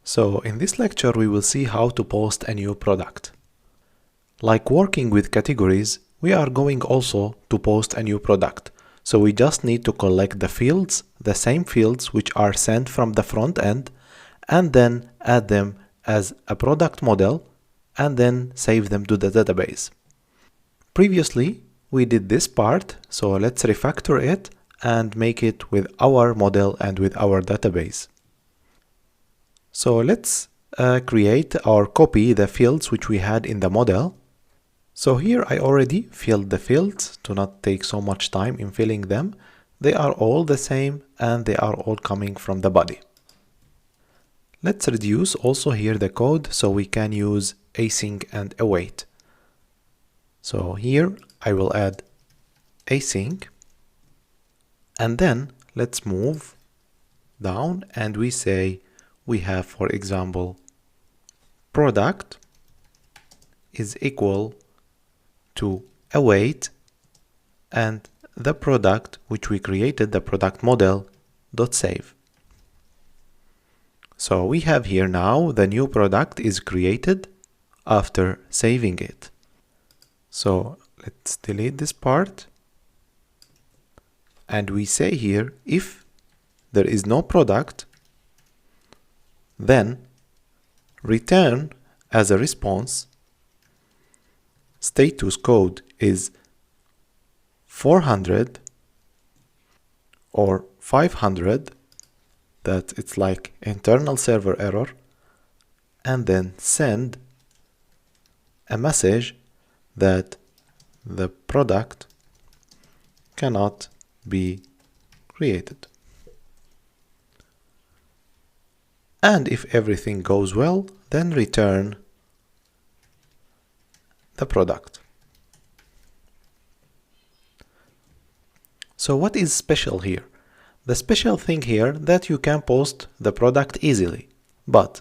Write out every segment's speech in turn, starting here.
So in this lecture we will see how to post a new product. Like working with categories, we are going also to post a new product. So we just need to collect the fields, the same fields which are sent from the front end, and then add them as a product model and then save them to the database. Previously we did this part, so let's refactor it and make it with our model and with our database. So let's create or copy the fields which we had in the model. So here I already filled the fields to not take so much time in filling them. They are all the same and they are all coming from the body. Let's reduce also here the code so we can use async and await. So here I will add async, and then let's move down and we say we have, for example, product is equal to await and the product which we created, the product model dot save. So we have here now the new product is created after saving it. So let's delete this part and we say here if there is no product, then return as a response status code is 400 or 500, that it's like internal server error, and then send a message that the product cannot be created. And if everything goes well, then return the product. So what is special here? The special thing here that you can post the product easily. But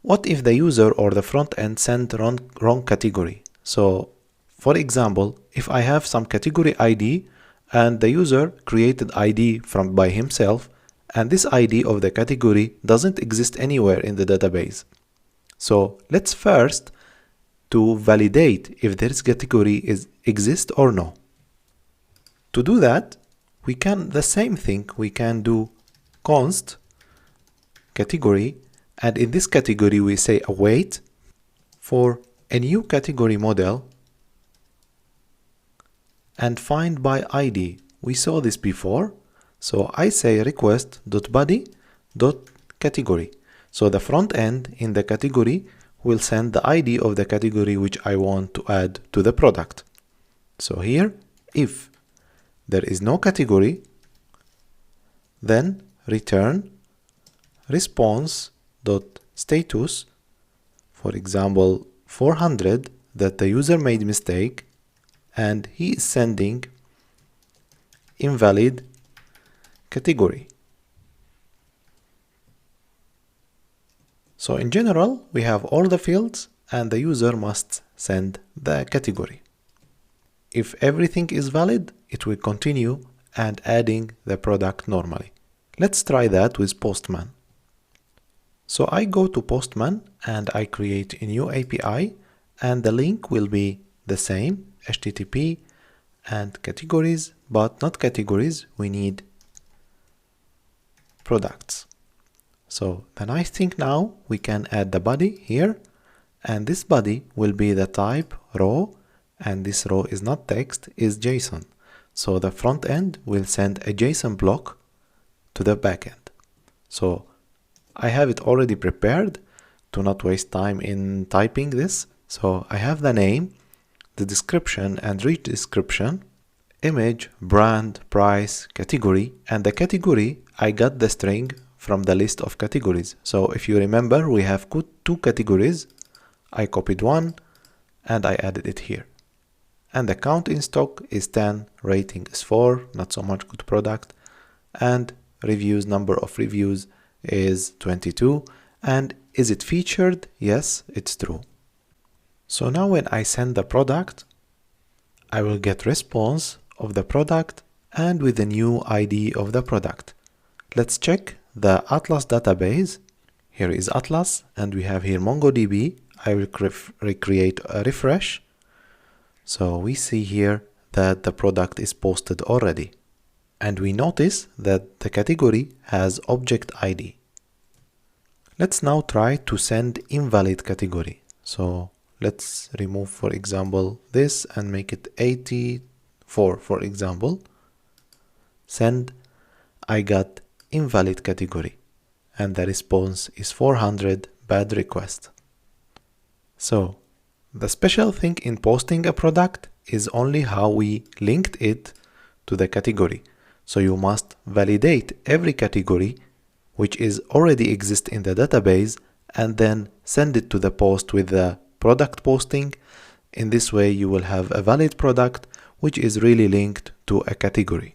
what if the user or the front end sent wrong category? So for example, if I have some category ID and the user created ID by himself, and this ID of the category doesn't exist anywhere in the database. So let's first to validate if this category exists or no. To do that, we can the same thing, we can do const category, and in this category we say await for a new category model and find by ID. We saw this before. So I say request.body.category. So the front end in the category will send the ID of the category which I want to add to the product. So here, if there is no category, then return response.status, for example, 400, that the user made mistake and he is sending invalid category. So in general, we have all the fields and the user must send the category. If everything is valid, it will continue and adding the product normally. Let's try that with Postman. So I go to Postman and I create a new API, and the link will be the same, HTTP and categories, but not categories, we need products. So the nice thing now, we can add the body here, and this body will be the type raw, and this raw is not text, is JSON. So the front end will send a JSON block to the backend. So I have it already prepared to not waste time in typing this. So I have the name, the description and rich description, image, brand, price, category, and the category I got the string from the list of categories. So if you remember, we have two categories. I copied one and I added it here. And the count in stock is 10, rating is 4, not so much good product, and reviews, number of reviews is 22, and is it featured? Yes, it's true. So now when I send the product, I will get response of the product and with the new ID of the product. Let's check the Atlas database. Here is Atlas, and we have here MongoDB. I will recreate a refresh. So we see here that the product is posted already. And we notice that the category has object ID. Let's now try to send invalid category. So let's remove, for example, this and make it 84, for example. Send I got invalid category. And the response is 400 bad request. So the special thing in posting a product is only how we linked it to the category. So you must validate every category which is already exist in the database and then send it to the post with the product posting. In this way you will have a valid product which is really linked to a category.